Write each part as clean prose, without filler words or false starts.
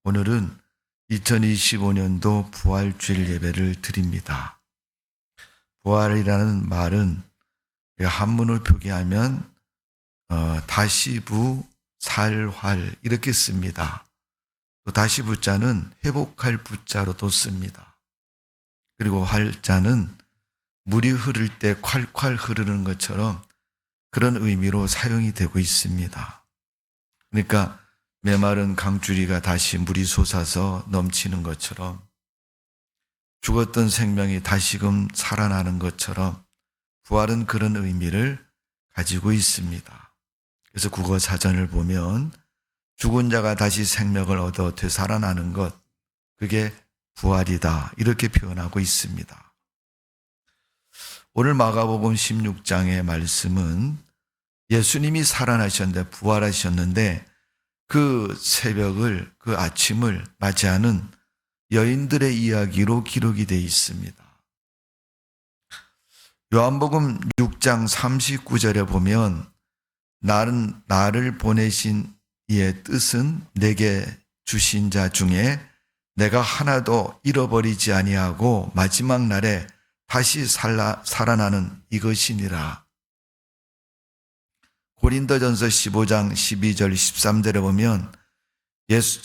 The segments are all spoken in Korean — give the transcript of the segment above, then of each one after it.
오늘은 2025년도 부활주일 예배를 드립니다. 부활이라는 말은 한문을 표기하면 다시부 살활 이렇게 씁니다. 또 다시부자는 회복할 부자로도 씁니다. 그리고 활자는 물이 흐를 때 콸콸 흐르는 것처럼 그런 의미로 사용이 되고 있습니다. 그러니까 메마른 강주리가 다시 물이 솟아서 넘치는 것처럼 죽었던 생명이 다시금 살아나는 것처럼 부활은 그런 의미를 가지고 있습니다. 그래서 국어 사전을 보면 죽은 자가 다시 생명을 얻어 되살아나는 것, 그게 부활이다 이렇게 표현하고 있습니다. 오늘 마가복음 16장의 말씀은 예수님이 살아나셨는데 부활하셨는데 그 새벽을, 그 아침을 맞이하는 여인들의 이야기로 기록이 되어 있습니다. 요한복음 6장 39절에 보면 나를 보내신 이의 뜻은 내게 주신 자 중에 내가 하나도 잃어버리지 아니하고 마지막 날에 다시 살아나는 이것이니라. 고린도전서 15장 12절 13절에 보면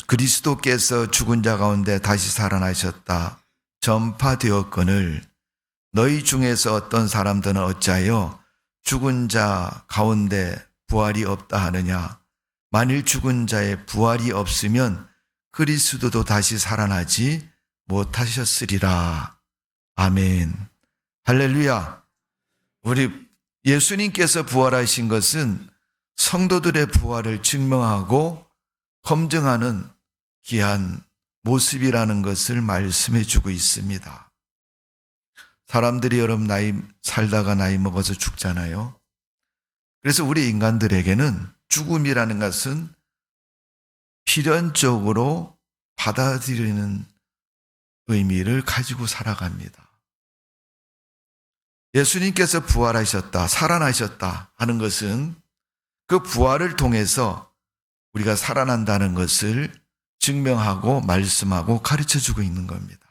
그리스도께서 죽은 자 가운데 다시 살아나셨다 전파되었거늘 너희 중에서 어떤 사람들은 어찌하여 죽은 자 가운데 부활이 없다 하느냐. 만일 죽은 자의 부활이 없으면 그리스도도 다시 살아나지 못하셨으리라. 아멘. 할렐루야. 우리 예수님께서 부활하신 것은 성도들의 부활을 증명하고 검증하는 귀한 모습이라는 것을 말씀해 주고 있습니다. 사람들이 여러분 살다가 나이 먹어서 죽잖아요. 그래서 우리 인간들에게는 죽음이라는 것은 필연적으로 받아들이는 의미를 가지고 살아갑니다. 예수님께서 부활하셨다, 살아나셨다 하는 것은 그 부활을 통해서 우리가 살아난다는 것을 증명하고 말씀하고 가르쳐주고 있는 겁니다.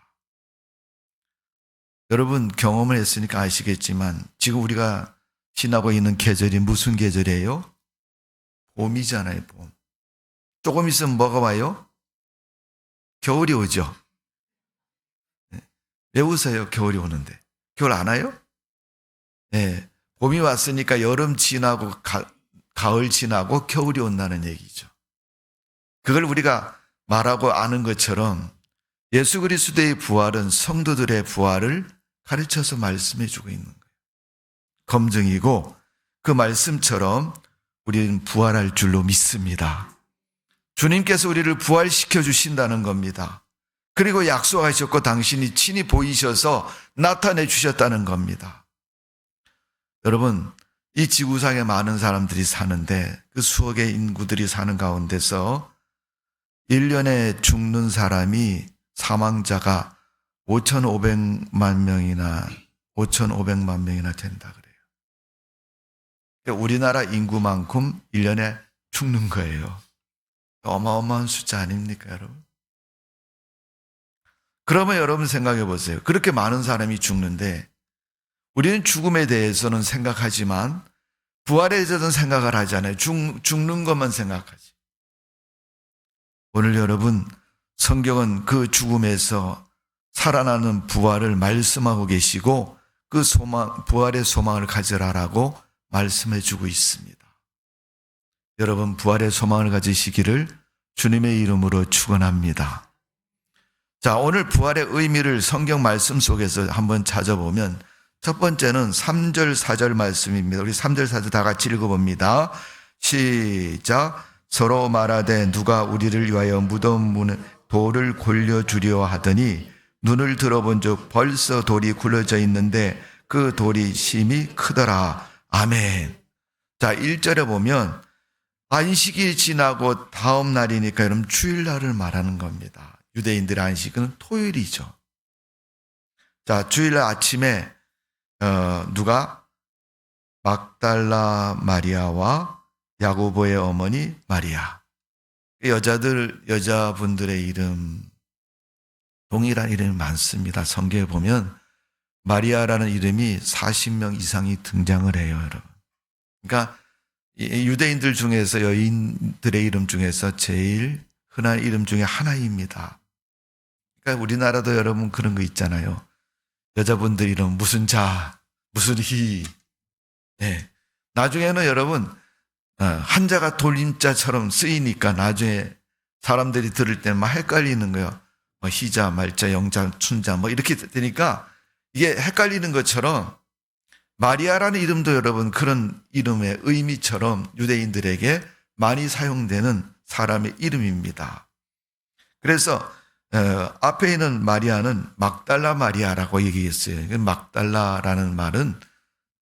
여러분 경험을 했으니까 아시겠지만 지금 우리가 지나고 있는 계절이 무슨 계절이에요? 봄이잖아요, 봄. 조금 있으면 뭐가 와요? 겨울이 오죠. 왜 웃어요? 겨울이 오는데. 겨울 안 와요? 네, 봄이 왔으니까 여름 지나고 가을 지나고 겨울이 온다는 얘기죠. 그걸 우리가 말하고 아는 것처럼 예수 그리스도의 부활은 성도들의 부활을 가르쳐서 말씀해 주고 있는 거예요. 검증이고 그 말씀처럼 우리는 부활할 줄로 믿습니다. 주님께서 우리를 부활시켜 주신다는 겁니다. 그리고 약속하셨고 당신이 친히 보이셔서 나타내 주셨다는 겁니다. 여러분, 이 지구상에 많은 사람들이 사는데 그 수억의 인구들이 사는 가운데서 1년에 죽는 사람이 사망자가 5,500만 명이나 된다 그래요. 그러니까 우리나라 인구만큼 1년에 죽는 거예요. 어마어마한 숫자 아닙니까, 여러분? 그러면 여러분 생각해 보세요. 그렇게 많은 사람이 죽는데 우리는 죽음에 대해서는 생각하지만 부활에 대해서는 생각을 하지 않아요. 죽는 것만 생각하지. 오늘 여러분 성경은 그 죽음에서 살아나는 부활을 말씀하고 계시고 그 부활의 소망을 가져라라고 말씀해 주고 있습니다. 여러분 부활의 소망을 가지시기를 주님의 이름으로 축원합니다. 자, 오늘 부활의 의미를 성경 말씀 속에서 한번 찾아보면 첫 번째는 3절 4절 말씀입니다. 우리 3절 4절 다 같이 읽어봅니다. 시작. 서로 말하되 누가 우리를 위하여 무덤 문에 돌을 골려주려 하더니 눈을 들어본 즉 벌써 돌이 굴러져 있는데 그 돌이 심히 크더라. 아멘. 자, 1절에 보면 안식이 지나고 다음 날이니까 여러분 주일날을 말하는 겁니다. 유대인들의 안식은 토요일이죠. 자, 주일날 아침에 누가? 막달라 마리아와 야고보의 어머니 마리아. 여자분들의 이름, 동일한 이름이 많습니다. 성경에 보면 마리아라는 이름이 40명 이상이 등장을 해요, 여러분. 그러니까 유대인들 중에서 여인들의 이름 중에서 제일 흔한 이름 중에 하나입니다. 그러니까 우리나라도 여러분 그런 거 있잖아요. 여자분들 이름 무슨 자, 무슨 희. 네. 나중에는 여러분 한자가 돌림자처럼 쓰이니까 나중에 사람들이 들을 때는 막 헷갈리는 거예요. 뭐 희자, 말자, 영자, 춘자 뭐 이렇게 되니까 이게 헷갈리는 것처럼 마리아라는 이름도 여러분 그런 이름의 의미처럼 유대인들에게 많이 사용되는 사람의 이름입니다. 그래서 앞에 있는 마리아는 막달라 마리아라고 얘기했어요. 막달라라는 말은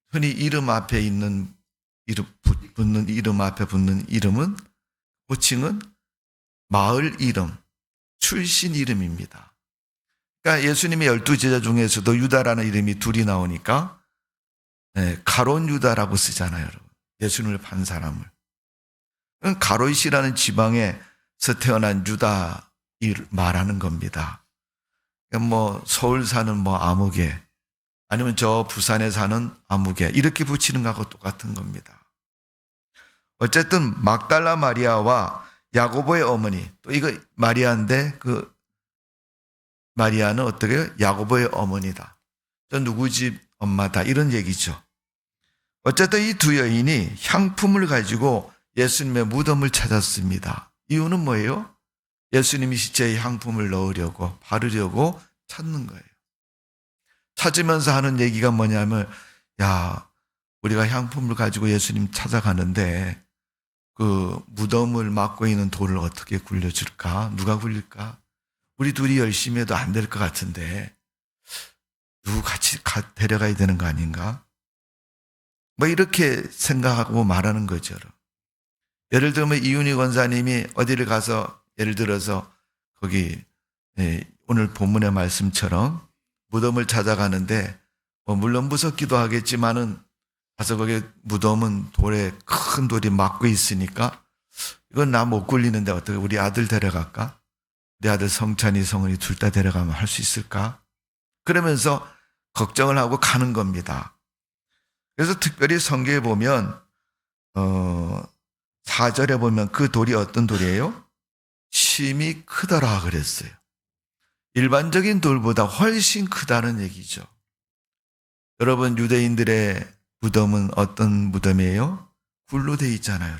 흔히 이름 앞에 있는 붙는 이름 앞에 붙는 이름은 호칭은 마을 이름, 출신 이름입니다. 그러니까 예수님의 12제자 중에서도 유다라는 이름이 둘이 나오니까 가론 유다라고 쓰잖아요, 여러분. 예수님을 판 사람을. 가롯이라는 지방에서 태어난 유다를 말하는 겁니다. 그러니까 뭐 서울 사는 뭐 아무개, 아니면 저 부산에 사는 아무개 이렇게 붙이는 것하고 똑같은 겁니다. 어쨌든 막달라 마리아와 야고보의 어머니, 또 이거 마리아인데 그 마리아는 어떻게 해요? 야고보의 어머니다. 저 누구 집 엄마다 이런 얘기죠. 어쨌든 이 두 여인이 향품을 가지고 예수님의 무덤을 찾았습니다. 이유는 뭐예요? 예수님이 시체에 향품을 넣으려고 바르려고 찾는 거예요. 찾으면서 하는 얘기가 뭐냐면, 야, 우리가 향품을 가지고 예수님 찾아가는데 그 무덤을 막고 있는 돌을 어떻게 굴려줄까? 누가 굴릴까? 우리 둘이 열심히 해도 안 될 것 같은데 누구 같이 데려가야 되는 거 아닌가? 뭐 이렇게 생각하고 말하는 거죠. 예를 들면 이윤희 권사님이 어디를 가서 예를 들어서 거기 오늘 본문의 말씀처럼 무덤을 찾아가는데 뭐 물론 무섭기도 하겠지만은 가서 거기 무덤은 돌에 큰 돌이 막고 있으니까 이건 나 못 굴리는데 어떻게 우리 아들 데려갈까? 우리 아들 성찬이 성은이 둘 다 데려가면 할 수 있을까? 그러면서 걱정을 하고 가는 겁니다. 그래서 특별히 성경에 보면 4절에 보면 그 돌이 어떤 돌이에요? 심히 크더라 그랬어요. 일반적인 돌보다 훨씬 크다는 얘기죠. 여러분 유대인들의 무덤은 어떤 무덤이에요? 굴로 돼 있잖아요.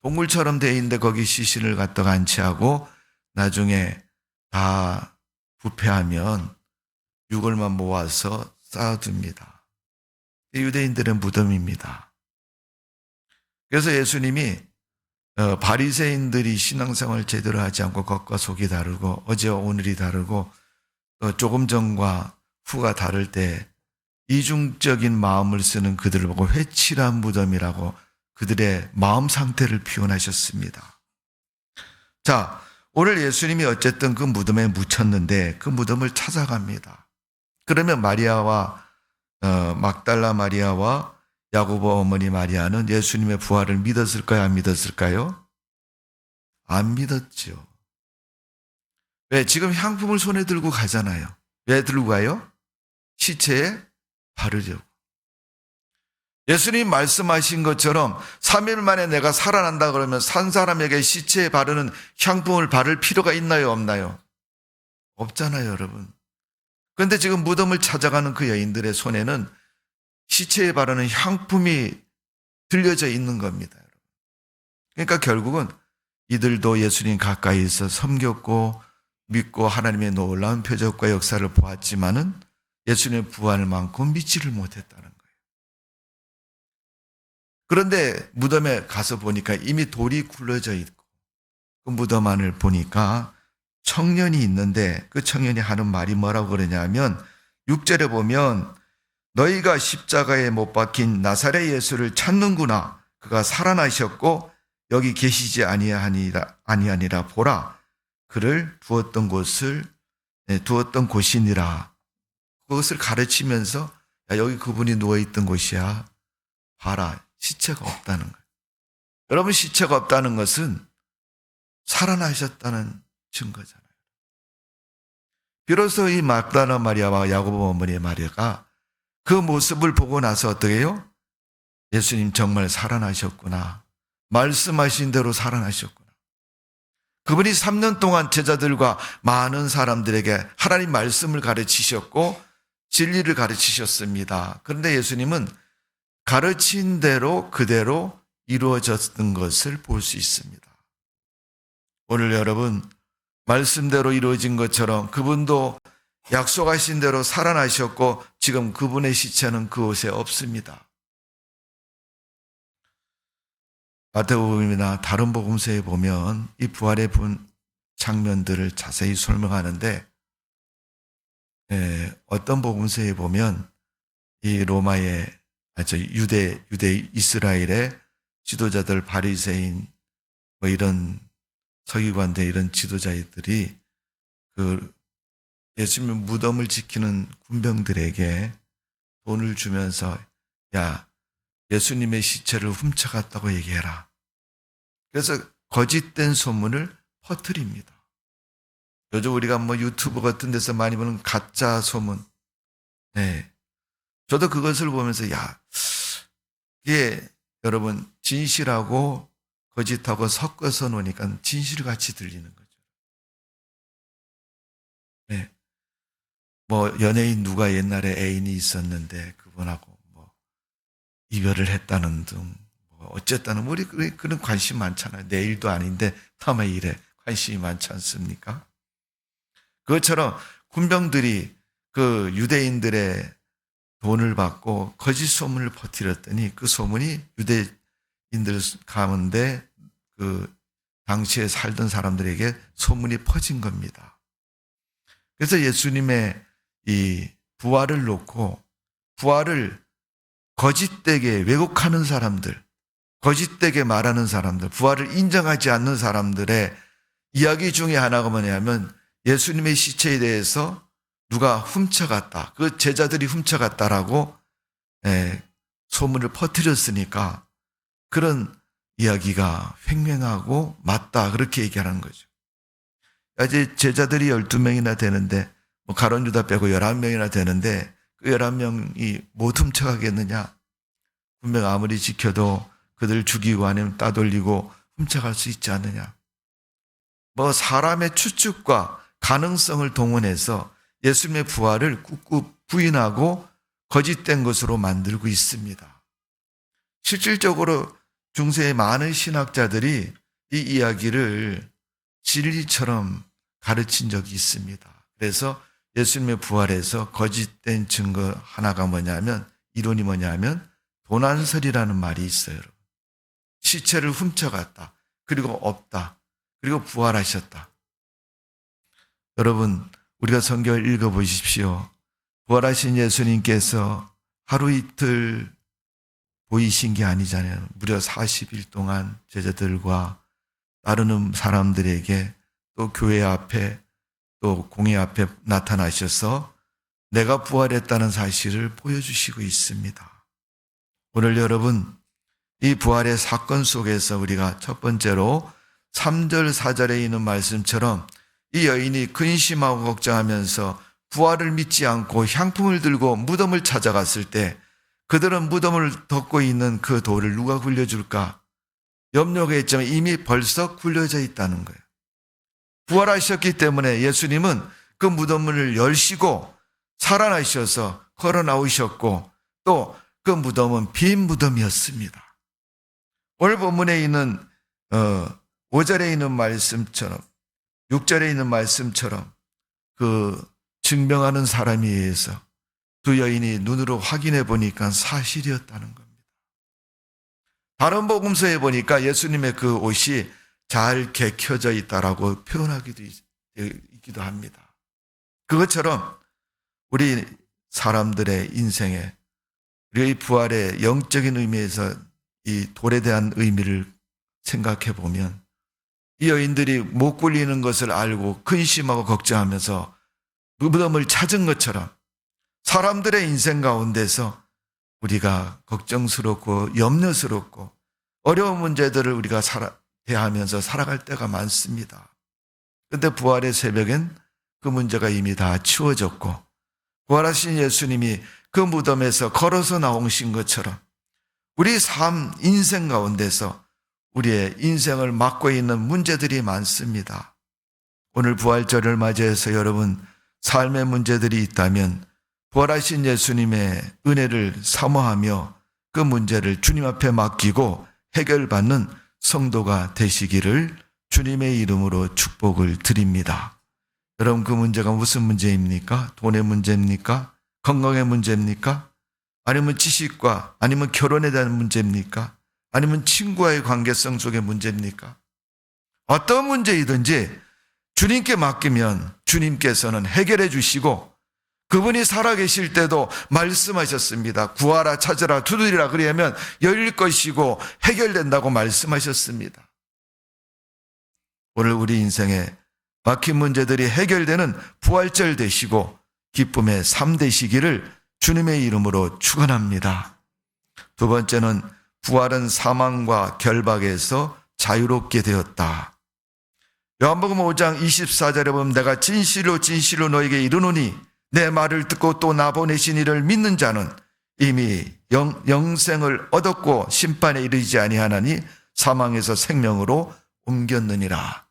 동굴처럼 돼 있는데 거기 시신을 갖다가 안치하고 나중에 다 부패하면 유골만 모아서 쌓아둡니다. 유대인들의 무덤입니다. 그래서 예수님이 바리새인들이 신앙생활을 제대로 하지 않고 겉과 속이 다르고 어제와 오늘이 다르고 또 조금 전과 후가 다를 때 이중적인 마음을 쓰는 그들을 보고 회칠한 무덤이라고 그들의 마음 상태를 표현하셨습니다. 자, 오늘 예수님이 어쨌든 그 무덤에 묻혔는데 그 무덤을 찾아갑니다. 그러면 마리아와 막달라 마리아와 야고보 어머니 마리아는 예수님의 부활을 믿었을까요? 안 믿었을까요? 안 믿었죠. 왜? 지금 향품을 손에 들고 가잖아요. 왜 들고 가요? 시체에 바르려고. 예수님 말씀하신 것처럼 3일 만에 내가 살아난다 그러면 산 사람에게 시체에 바르는 향품을 바를 필요가 있나요? 없나요? 없잖아요, 여러분. 그런데 지금 무덤을 찾아가는 그 여인들의 손에는 시체에 바르는 향품이 들려져 있는 겁니다. 그러니까 결국은 이들도 예수님 가까이서 섬겼고 믿고 하나님의 놀라운 표적과 역사를 보았지만은 예수님의 부활만큼 믿지를 못했다는 거예요. 그런데 무덤에 가서 보니까 이미 돌이 굴러져 있고 그 무덤 안을 보니까 청년이 있는데 그 청년이 하는 말이 뭐라고 그러냐면 6절에 보면 너희가 십자가에 못 박힌 나사렛 예수를 찾는구나. 그가 살아나셨고 여기 계시지 아니하니라 보라. 그를 두었던 곳이니라. 그것을 가르치면서 야, 여기 그분이 누워있던 곳이야. 봐라. 시체가 없다는 거예요. 여러분 시체가 없다는 것은 살아나셨다는 증거잖아요. 비로소 이 막달라 마리아와 야고보 어머니의 마리아가 그 모습을 보고 나서 어떻게 해요? 예수님 정말 살아나셨구나. 말씀하신 대로 살아나셨구나. 그분이 3년 동안 제자들과 많은 사람들에게 하나님 말씀을 가르치셨고 진리를 가르치셨습니다. 그런데 예수님은 가르친 대로 그대로 이루어졌던 것을 볼 수 있습니다. 오늘 여러분 말씀대로 이루어진 것처럼 그분도 약속하신 대로 살아나셨고 지금 그분의 시체는 그곳에 없습니다. 마태복음이나 다른 복음서에 보면 이 부활의 장면들을 자세히 설명하는데 어떤 복음서에 보면 이 로마의 유대 이스라엘의 지도자들 바리새인 뭐 이런 서기관들 이런 지도자들이 그 예수님 무덤을 지키는 군병들에게 돈을 주면서 야 예수님의 시체를 훔쳐갔다고 얘기해라. 그래서 거짓된 소문을 퍼뜨립니다. 요즘 우리가 뭐 유튜브 같은 데서 많이 보는 가짜 소문. 네. 저도 그것을 보면서 이게 여러분 진실하고 거짓하고 섞어서 놓으니까 진실같이 들리는 거죠. 네. 뭐 연예인 누가 옛날에 애인이 있었는데 그분하고 뭐 이별을 했다는 등 뭐 어쨌다는 우리 그런 관심 많잖아요. 내 일도 아닌데 남의 일에 관심이 많지 않습니까? 그것처럼 군병들이 그 유대인들의 돈을 받고 거짓 소문을 퍼뜨렸더니 그 소문이 유대인들 가운데 그 당시에 살던 사람들에게 소문이 퍼진 겁니다. 그래서 예수님의 이 부활을 놓고 부활을 거짓되게 왜곡하는 사람들, 거짓되게 말하는 사람들, 부활을 인정하지 않는 사람들의 이야기 중에 하나가 뭐냐면 예수님의 시체에 대해서 누가 훔쳐갔다. 그 제자들이 훔쳐갔다라고 소문을 퍼뜨렸으니까 그런 이야기가 횡행하고 맞다. 그렇게 얘기하는 거죠. 이제 제자들이 12명이나 되는데 뭐 가룟 유다 빼고 11명이나 되는데 그 11명이 못 훔쳐가겠느냐. 분명 아무리 지켜도 그들 죽이고 아니면 따돌리고 훔쳐갈 수 있지 않느냐. 뭐 사람의 추측과 가능성을 동원해서 예수님의 부활을 꾹꾹 부인하고 거짓된 것으로 만들고 있습니다. 실질적으로 중세의 많은 신학자들이 이 이야기를 진리처럼 가르친 적이 있습니다. 그래서 예수님의 부활에서 거짓된 증거 하나가 뭐냐면 이론이 뭐냐면 도난설이라는 말이 있어요. 시체를 훔쳐갔다. 그리고 없다. 그리고 부활하셨다. 여러분 우리가 성경을 읽어보십시오. 부활하신 예수님께서 하루 이틀 보이신 게 아니잖아요. 무려 40일 동안 제자들과 따르는 사람들에게 또 교회 앞에 또 공회 앞에 나타나셔서 내가 부활했다는 사실을 보여주시고 있습니다. 오늘 여러분 이 부활의 사건 속에서 우리가 첫 번째로 3절 4절에 있는 말씀처럼 이 여인이 근심하고 걱정하면서 부활을 믿지 않고 향품을 들고 무덤을 찾아갔을 때 그들은 무덤을 덮고 있는 그 돌을 누가 굴려줄까? 염려가 있지만 이미 벌써 굴려져 있다는 거예요. 부활하셨기 때문에 예수님은 그 무덤을 열시고 살아나셔서 걸어 나오셨고 또 그 무덤은 빈 무덤이었습니다. 오늘 본문에 있는 5절에 있는 말씀처럼 6절에 있는 말씀처럼 그 증명하는 사람에 의해서 두 여인이 눈으로 확인해 보니까 사실이었다는 겁니다. 다른 복음서에 보니까 예수님의 그 옷이 잘 개켜져 있다라고 표현하기도 있기도 합니다. 그것처럼 우리 사람들의 인생에 우리의 부활의 영적인 의미에서 이 돌에 대한 의미를 생각해 보면 이 여인들이 못 굴리는 것을 알고 근심하고 걱정하면서 무덤을 찾은 것처럼 사람들의 인생 가운데서 우리가 걱정스럽고 염려스럽고 어려운 문제들을 우리가 대하면서 살아갈 때가 많습니다. 그런데 부활의 새벽엔 그 문제가 이미 다 치워졌고 부활하신 예수님이 그 무덤에서 걸어서 나오신 것처럼 우리 삶 인생 가운데서 우리의 인생을 맡고 있는 문제들이 많습니다. 오늘 부활절을 맞이해서 여러분 삶의 문제들이 있다면 부활하신 예수님의 은혜를 사모하며 그 문제를 주님 앞에 맡기고 해결받는 성도가 되시기를 주님의 이름으로 축복을 드립니다. 여러분 그 문제가 무슨 문제입니까? 돈의 문제입니까? 건강의 문제입니까? 아니면 지식과 아니면 결혼에 대한 문제입니까? 아니면 친구와의 관계성 속의 문제입니까? 어떤 문제이든지 주님께 맡기면 주님께서는 해결해 주시고 그분이 살아계실 때도 말씀하셨습니다. 구하라 찾으라 두드리라 그리하면 열릴 것이고 해결된다고 말씀하셨습니다. 오늘 우리 인생에 막힌 문제들이 해결되는 부활절 되시고 기쁨의 삶 되시기를 주님의 이름으로 축원합니다. 두 번째는 부활은 사망과 결박에서 자유롭게 되었다. 요한복음 5장 24절에 보면 내가 진실로 진실로 너에게 이르노니 내 말을 듣고 또 나 보내신 이를 믿는 자는 이미 영생을 얻었고 심판에 이르지 아니하나니 사망에서 생명으로 옮겼느니라.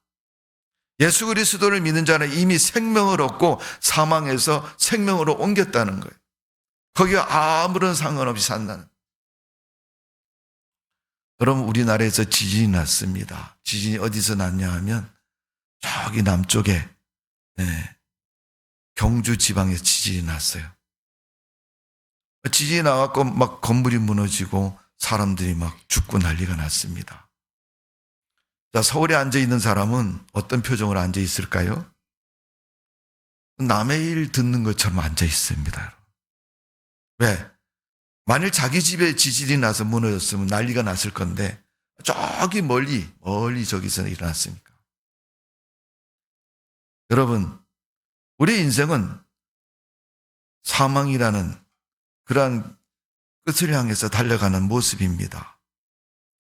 예수 그리스도를 믿는 자는 이미 생명을 얻고 사망에서 생명으로 옮겼다는 거예요. 거기와 아무런 상관없이 산다는. 그럼 우리나라에서 지진이 났습니다. 지진이 어디서 났냐 하면 저기 남쪽에 경주 지방에서 지진이 났어요. 지진이 나갖고 막 건물이 무너지고 사람들이 막 죽고 난리가 났습니다. 자, 서울에 앉아있는 사람은 어떤 표정으로 앉아있을까요? 남의 일 듣는 것처럼 앉아있습니다. 왜? 만일 자기 집에 지진이 나서 무너졌으면 난리가 났을 건데 저기 멀리 저기서 일어났으니까. 여러분, 우리 인생은 사망이라는 그러한 끝을 향해서 달려가는 모습입니다.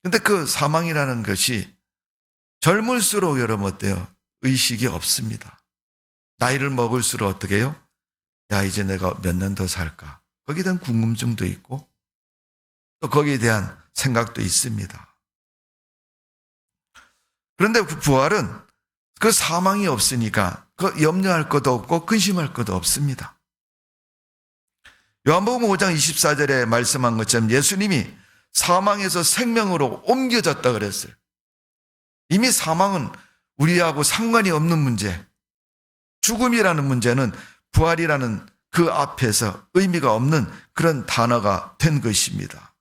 근데 그 사망이라는 것이 젊을수록 여러분 어때요? 의식이 없습니다. 나이를 먹을수록 어떻게 해요? 야, 이제 내가 몇 년 더 살까? 거기에 대한 궁금증도 있고 또 거기에 대한 생각도 있습니다. 그런데 그 부활은 그 사망이 없으니까 그 염려할 것도 없고 근심할 것도 없습니다. 요한복음 5장 24절에 말씀한 것처럼 예수님이 사망에서 생명으로 옮겨졌다 그랬어요. 이미 사망은 우리하고 상관이 없는 문제, 죽음이라는 문제는 부활이라는 그 앞에서 의미가 없는 그런 단어가 된 것입니다.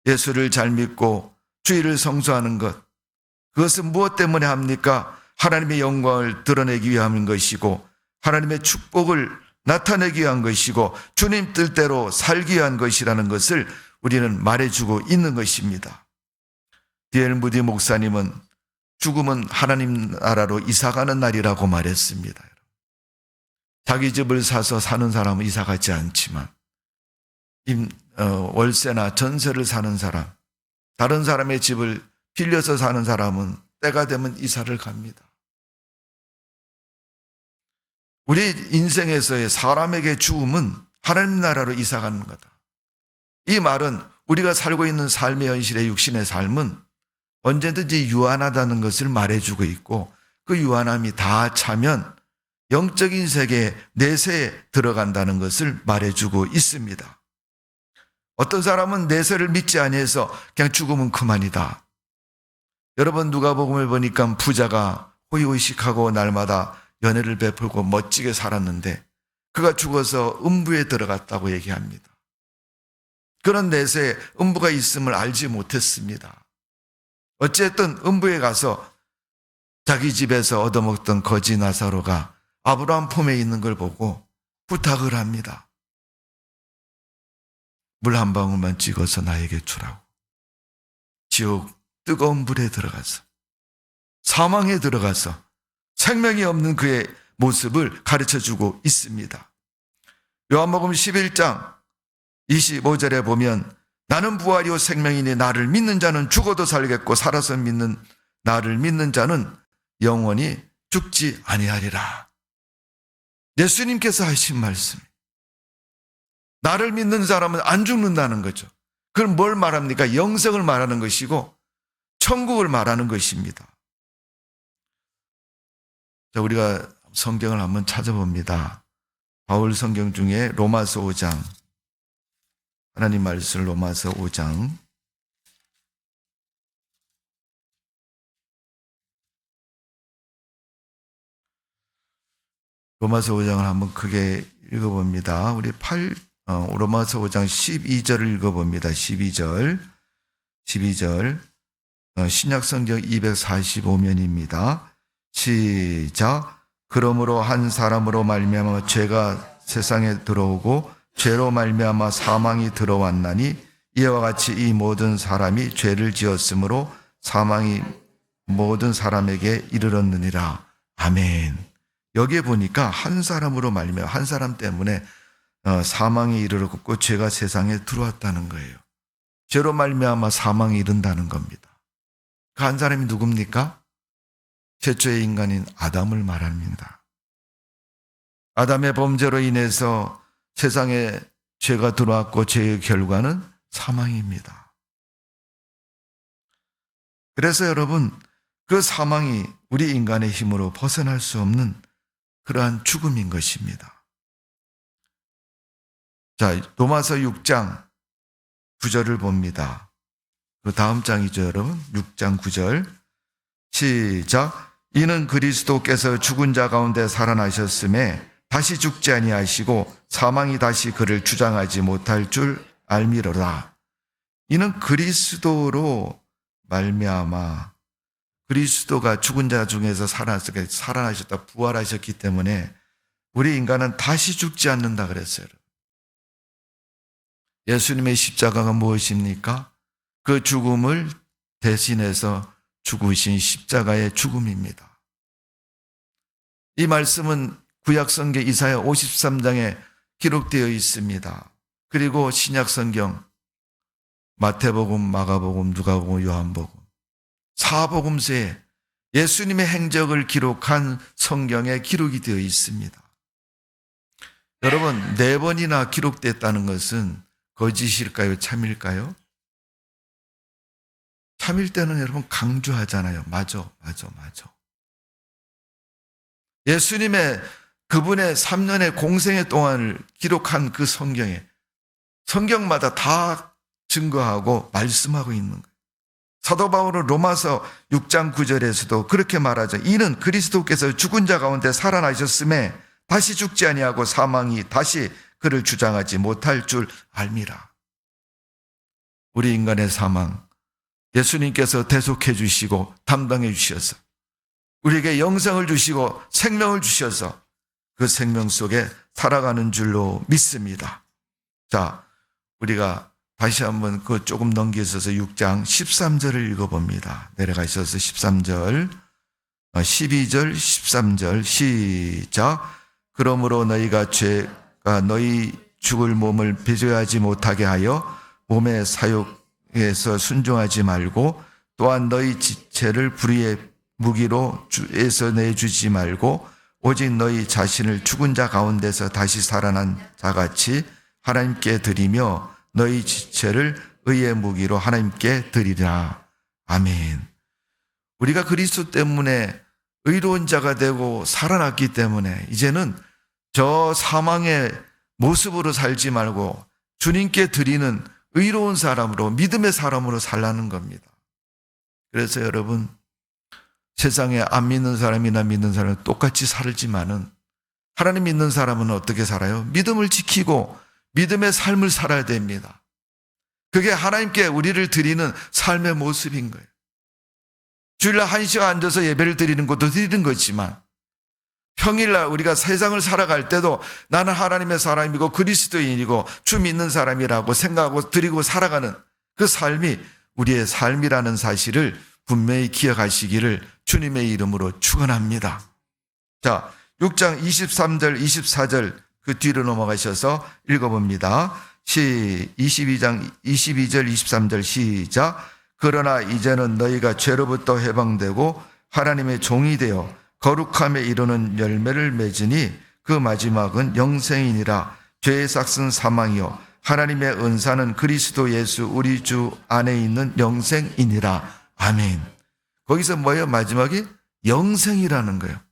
예수를 잘 믿고 주의를 성수하는 것, 그것은 무엇 때문에 합니까? 하나님의 영광을 드러내기 위함인 것이고 하나님의 축복을 나타내기 위한 것이고 주님 뜻대로 살기 위한 것이라는 것을 우리는 말해주고 있는 것입니다. D.L. 무디 목사님은 죽음은 하나님 나라로 이사가는 날이라고 말했습니다. 자기 집을 사서 사는 사람은 이사가지 않지만 월세나 전세를 사는 사람, 다른 사람의 집을 빌려서 사는 사람은 때가 되면 이사를 갑니다. 우리 인생에서의 사람에게 죽음은 하나님 나라로 이사가는 거다. 이 말은 우리가 살고 있는 삶의 현실의 육신의 삶은 언제든지 유한하다는 것을 말해주고 있고 그 유한함이 다 차면 영적인 세계 내세에 들어간다는 것을 말해주고 있습니다. 어떤 사람은 내세를 믿지 아니해서 그냥 죽으면 그만이다. 여러분 누가복음을 보니까 부자가 호의호식하고 날마다 연애를 베풀고 멋지게 살았는데 그가 죽어서 음부에 들어갔다고 얘기합니다. 그런 내세에 음부가 있음을 알지 못했습니다. 어쨌든 음부에 가서 자기 집에서 얻어먹던 거지 나사로가 아브라함 품에 있는 걸 보고 부탁을 합니다. 물 한 방울만 찍어서 나에게 주라고. 지옥 뜨거운 불에 들어가서 사망에 들어가서 생명이 없는 그의 모습을 가르쳐주고 있습니다. 요한복음 11장 25절에 보면 나는 부활이요 생명이니 나를 믿는 자는 죽어도 살겠고 살아서 믿는 나를 믿는 자는 영원히 죽지 아니하리라. 예수님께서 하신 말씀. 나를 믿는 사람은 안 죽는다는 거죠. 그럼 뭘 말합니까? 영생을 말하는 것이고 천국을 말하는 것입니다. 자, 우리가 성경을 한번 찾아봅니다. 바울 성경 중에 로마서 5장, 하나님 말씀 로마서 5장, 로마서 5장을 한번 크게 읽어봅니다. 우리 로마서 5장 12절을 읽어봅니다. 12절. 신약성경 245면입니다. 시작. 그러므로 한 사람으로 말미암아 죄가 세상에 들어오고 죄로 말미암아 사망이 들어왔나니 이와 같이 이 모든 사람이 죄를 지었으므로 사망이 모든 사람에게 이르렀느니라. 아멘. 여기에 보니까 한 사람으로 말미암아 한 사람 때문에 사망이 이르렀고 죄가 세상에 들어왔다는 거예요. 죄로 말미암아 사망이 이른다는 겁니다. 그 한 사람이 누굽니까? 최초의 인간인 아담을 말합니다. 아담의 범죄로 인해서 세상에 죄가 들어왔고 죄의 결과는 사망입니다. 그래서 여러분, 그 사망이 우리 인간의 힘으로 벗어날 수 없는 그러한 죽음인 것입니다. 자, 로마서 6장 9절을 봅니다. 그 다음 장이죠, 여러분. 6장 9절. 시작. 이는 그리스도께서 죽은 자 가운데 살아나셨음에 다시 죽지 아니하시고 사망이 다시 그를 주장하지 못할 줄 알미로라. 이는 그리스도로 말미암아 그리스도가 죽은 자 중에서 살아나셨다, 부활하셨기 때문에 우리 인간은 다시 죽지 않는다 그랬어요. 예수님의 십자가가 무엇입니까? 그 죽음을 대신해서 죽으신 십자가의 죽음입니다. 이 말씀은 구약성경 이사야 53장에 기록되어 있습니다. 그리고 신약성경 마태복음, 마가복음, 누가복음, 요한복음, 사복음서에 예수님의 행적을 기록한 성경에 기록이 되어 있습니다. 여러분, 4번이나 기록됐다는 것은 거짓일까요? 참일까요? 참일 때는 여러분 강조하잖아요. 맞아. 예수님의 그분의 3년의 공생의 동안을 기록한 그 성경에 성경마다 다 증거하고 말씀하고 있는 거예요. 사도 바울은 로마서 6장 9절에서도 그렇게 말하죠. 이는 그리스도께서 죽은 자 가운데 살아나셨음에 다시 죽지 아니하고 사망이 다시 그를 주장하지 못할 줄 알미라. 우리 인간의 사망, 예수님께서 대속해 주시고 담당해 주셔서 우리에게 영생을 주시고 생명을 주셔서 그 생명 속에 살아가는 줄로 믿습니다. 자, 우리가 다시 한번 그 조금 넘겨서서 6장 13절을 읽어봅니다. 내려가 있어서 13절, 12절, 13절 시작. 그러므로 너희가 죄가 너희 죽을 몸을 배제하지 못하게 하여 몸의 사욕에서 순종하지 말고 또한 너희 지체를 불의의 무기로 주에서 내주지 말고 오직 너희 자신을 죽은 자 가운데서 다시 살아난 자같이 하나님께 드리며 너희 지체를 의의 무기로 하나님께 드리라. 아멘. 우리가 그리스도 때문에 의로운 자가 되고 살아났기 때문에 이제는 저 사망의 모습으로 살지 말고 주님께 드리는 의로운 사람으로, 믿음의 사람으로 살라는 겁니다. 그래서 여러분, 세상에 안 믿는 사람이나 믿는 사람은 똑같이 살지만은 하나님 믿는 사람은 어떻게 살아요? 믿음을 지키고 믿음의 삶을 살아야 됩니다. 그게 하나님께 우리를 드리는 삶의 모습인 거예요. 주일날 1시간 앉아서 예배를 드리는 것도 드리는 거지만 평일날 우리가 세상을 살아갈 때도 나는 하나님의 사람이고 그리스도인이고 주 믿는 사람이라고 생각하고 드리고 살아가는 그 삶이 우리의 삶이라는 사실을 분명히 기억하시기를 주님의 이름으로 축원합니다. 자, 6장 23절, 24절 그 뒤로 넘어가셔서 읽어봅니다. 22장 22절, 23절 시작. 그러나 이제는 너희가 죄로부터 해방되고 하나님의 종이 되어 거룩함에 이르는 열매를 맺으니 그 마지막은 영생이니라. 죄의 삭은 사망이요 하나님의 은사는 그리스도 예수 우리 주 안에 있는 영생이니라. 아멘. 거기서 뭐예요? 마지막이 영생이라는 거예요.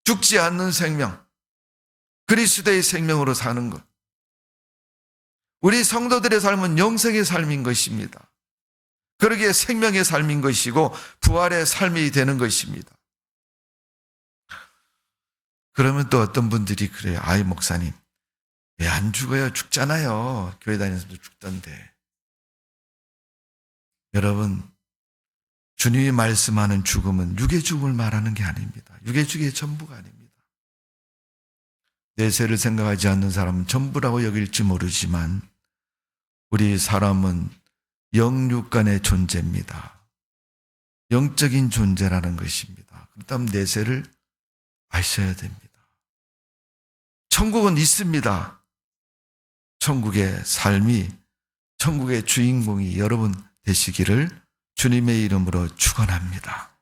죽지 않는 생명, 그리스도의 생명으로 사는 것. 우리 성도들의 삶은 영생의 삶인 것입니다. 그러기에 생명의 삶인 것이고 부활의 삶이 되는 것입니다. 그러면 또 어떤 분들이 그래요. 아이 목사님, 왜 안 죽어요? 죽잖아요. 교회 다니면서도 죽던데. 여러분, 주님이 말씀하는 죽음은 육의 죽음을 말하는 게 아닙니다. 육의 죽음이 전부가 아닙니다. 내세를 생각하지 않는 사람은 전부라고 여길지 모르지만 우리 사람은 영육간의 존재입니다. 영적인 존재라는 것입니다. 그렇다면 내세를 아셔야 됩니다. 천국은 있습니다. 천국의 삶이, 천국의 주인공이 여러분 되시기를 주님의 이름으로 축원합니다.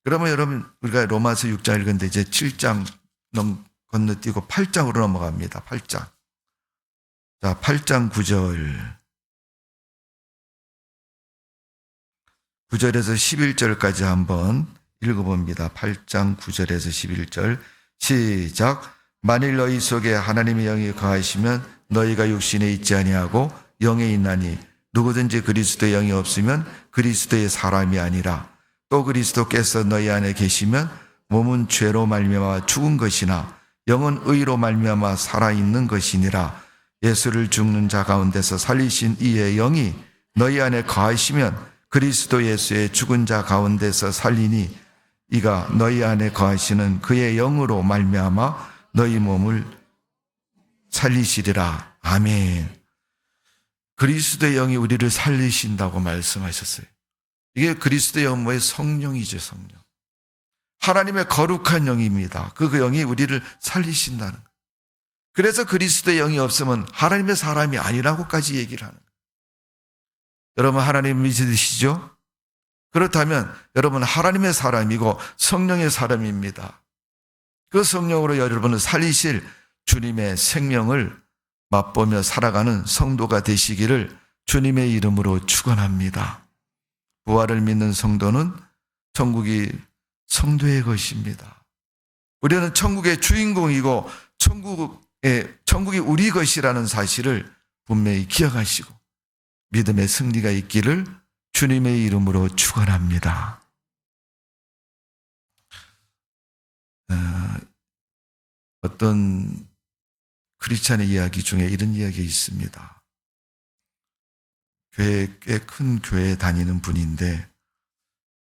그러면 여러분, 우리가 로마서 6장 읽었는데 이제 7장 건너뛰고 8장으로 넘어갑니다. 8장. 자, 8장 9절. 9절에서 11절까지 한번 읽어봅니다. 8장 9절에서 11절. 시작. 만일 너희 속에 하나님의 영이 거하시면 너희가 육신에 있지 아니하고 영에 있나니 누구든지 그리스도의 영이 없으면 그리스도의 사람이 아니라 또 그리스도께서 너희 안에 계시면 몸은 죄로 말미암아 죽은 것이나 영은 의로 말미암아 살아있는 것이니라. 예수를 죽는 자 가운데서 살리신 이의 영이 너희 안에 거하시면 그리스도 예수의 죽은 자 가운데서 살리니 이가 너희 안에 거하시는 그의 영으로 말미암아 너희 몸을 살리시리라. 아멘. 그리스도의 영이 우리를 살리신다고 말씀하셨어요. 이게 그리스도의 영은 뭐예요? 성령이죠, 성령. 하나님의 거룩한 영입니다. 그 영이 우리를 살리신다는 거예요. 그래서 그리스도의 영이 없으면 하나님의 사람이 아니라고까지 얘기를 하는 거예요. 여러분 하나님 믿으시죠? 그렇다면 여러분 하나님의 사람이고 성령의 사람입니다. 그 성령으로 여러분을 살리실 주님의 생명을 맛보며 살아가는 성도가 되시기를 주님의 이름으로 축원합니다. 부활을 믿는 성도는 천국이 성도의 것입니다. 우리는 천국의 주인공이고 천국이 우리 것이라는 사실을 분명히 기억하시고 믿음의 승리가 있기를 주님의 이름으로 축원합니다. 어떤 크리스찬의 이야기 중에 이런 이야기가 있습니다. 꽤 큰 교회에 다니는 분인데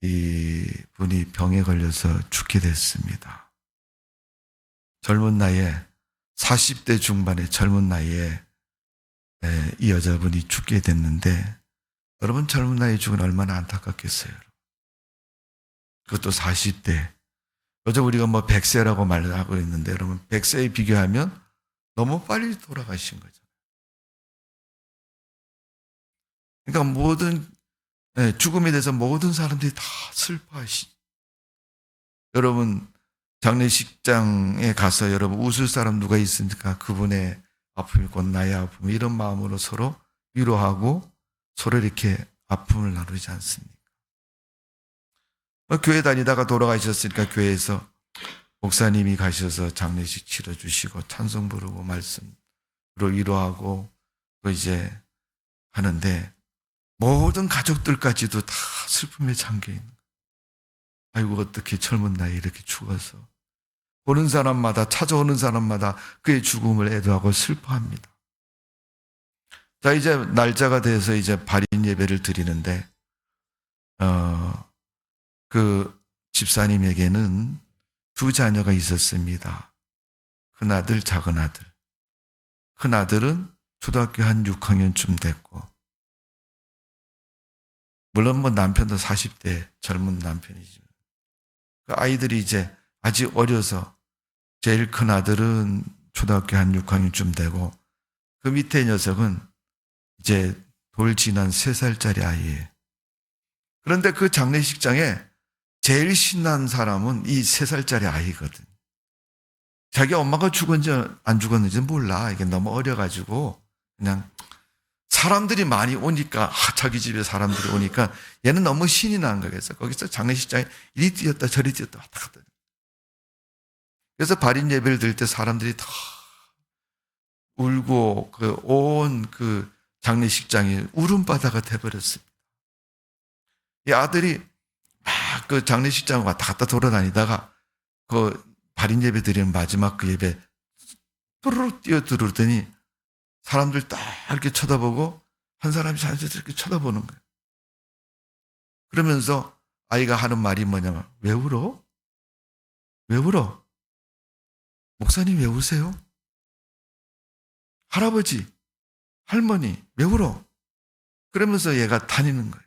이 분이 병에 걸려서 죽게 됐습니다. 젊은 나이에 40대 중반의 젊은 나이에 이 여자분이 죽게 됐는데 여러분 젊은 나이에 죽은 얼마나 안타깝겠어요. 그것도 40대. 요즘 우리가 100세라고 말하고 있는데 여러분 100세에 비교하면 너무 빨리 돌아가신 거죠. 그러니까 모든 죽음에 대해서 모든 사람들이 다 슬퍼하시. 여러분 장례식장에 가서 여러분 웃을 사람 누가 있습니까? 그분의 아픔이 곧 나의 아픔, 이런 마음으로 서로 위로하고 서로 이렇게 아픔을 나누지 않습니까? 교회 다니다가 돌아가셨으니까 교회에서 목사님이 가셔서 장례식 치러주시고 찬송 부르고 말씀으로 위로하고 또 이제 하는데 모든 가족들까지도 다 슬픔에 잠겨있는 거예요. 아이고 어떻게 젊은 나이에 이렇게 죽어서 보는 사람마다 찾아오는 사람마다 그의 죽음을 애도하고 슬퍼합니다. 자 이제 날짜가 돼서 이제 발인 예배를 드리는데 그 집사님에게는 두 자녀가 있었습니다. 큰아들, 작은아들. 큰아들은 초등학교 한 6학년쯤 됐고 물론 남편도 40대 젊은 남편이지만 그 아이들이 이제 아직 어려서 제일 큰 아들은 초등학교 한 6학년쯤 되고 그 밑에 녀석은 이제 돌 지난 3살짜리 아이예요. 그런데 그 장례식장에 제일 신난 사람은 이 3살짜리 아이거든. 자기 엄마가 죽었는지 안 죽었는지 몰라. 이게 너무 어려가지고 그냥 사람들이 많이 오니까 자기 집에 사람들이 오니까 얘는 너무 신이 난 거겠어. 거기서 장례식장에 이리 뛰었다 저리 뛰었다 왔다 갔다. 그래서 발인 예배를 드릴 때 사람들이 다 울고 온 장례식장이 울음바다가 돼버렸습니다. 이 아들이 막 그 장례식장 왔다 갔다 돌아다니다가 그 발인 예배 드리는 마지막 그 예배 뚜루룩 뛰어들어오더니 사람들 딱 이렇게 쳐다보고 한 사람이 이렇게 쳐다보는 거예요. 그러면서 아이가 하는 말이 뭐냐면 왜 울어? 왜 울어? 목사님 왜 우세요? 할아버지, 할머니 왜 울어? 그러면서 얘가 다니는 거예요.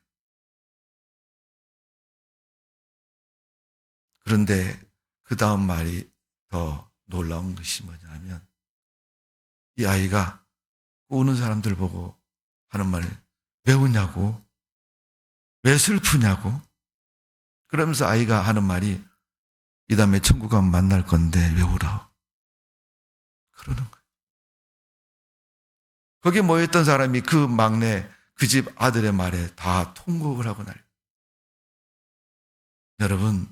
그런데 그 다음 말이 더 놀라운 것이 뭐냐면 이 아이가 우는 사람들 보고 하는 말이 왜 우냐고? 왜 슬프냐고? 그러면서 아이가 하는 말이 이 다음에 천국 가면 만날 건데 왜 울어? 그러는 거예요. 거기에 모였던 사람이 그 막내 그 집 아들의 말에 다 통곡을 하고 난리. 여러분,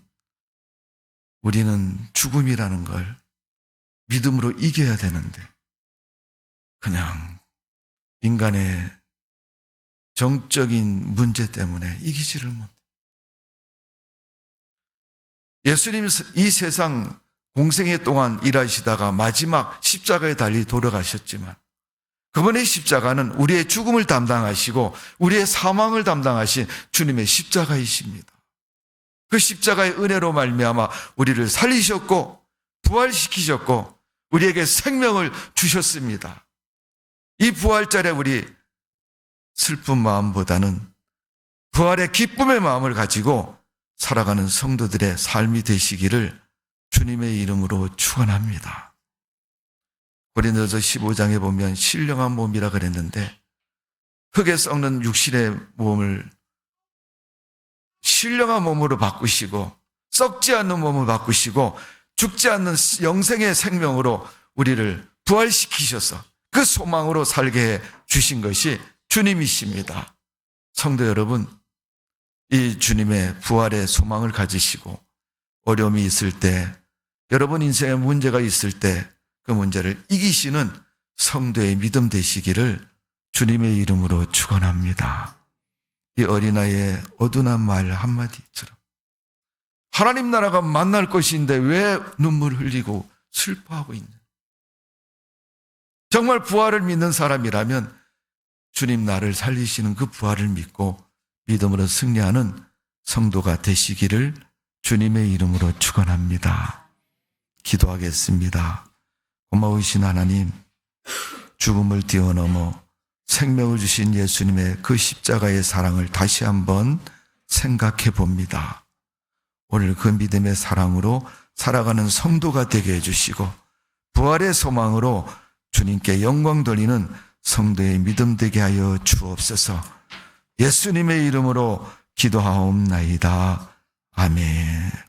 우리는 죽음이라는 걸 믿음으로 이겨야 되는데 그냥 인간의 정적인 문제 때문에 이기지를 못해. 예수님이 이 세상 공생애 동안 일하시다가 마지막 십자가에 달리 돌아가셨지만 그분의 십자가는 우리의 죽음을 담당하시고 우리의 사망을 담당하신 주님의 십자가이십니다. 그 십자가의 은혜로 말미암아 우리를 살리셨고 부활시키셨고 우리에게 생명을 주셨습니다. 이 부활절에 우리 슬픈 마음보다는 부활의 기쁨의 마음을 가지고 살아가는 성도들의 삶이 되시기를 주님의 이름으로 축원합니다. 고린도서 15장에 보면 신령한 몸이라 그랬는데 흙에 썩는 육신의 몸을 신령한 몸으로 바꾸시고 썩지 않는 몸을 바꾸시고 죽지 않는 영생의 생명으로 우리를 부활시키셔서 그 소망으로 살게 해 주신 것이 주님이십니다. 성도 여러분, 이 주님의 부활의 소망을 가지시고 어려움이 있을 때, 여러분 인생에 문제가 있을 때 그 문제를 이기시는 성도의 믿음 되시기를 주님의 이름으로 축원합니다. 이 어린아이의 어둔한 말 한마디처럼 하나님 나라가 만날 것인데 왜 눈물 흘리고 슬퍼하고 있는? 정말 부활을 믿는 사람이라면 주님 나를 살리시는 그 부활을 믿고 믿음으로 승리하는 성도가 되시기를 주님의 이름으로 축원합니다. 기도하겠습니다. 고마우신 하나님, 죽음을 뛰어넘어 생명을 주신 예수님의 그 십자가의 사랑을 다시 한번 생각해 봅니다. 오늘 그 믿음의 사랑으로 살아가는 성도가 되게 해주시고 부활의 소망으로 주님께 영광 돌리는 성도의 믿음 되게 하여 주옵소서. 예수님의 이름으로 기도하옵나이다. 아멘.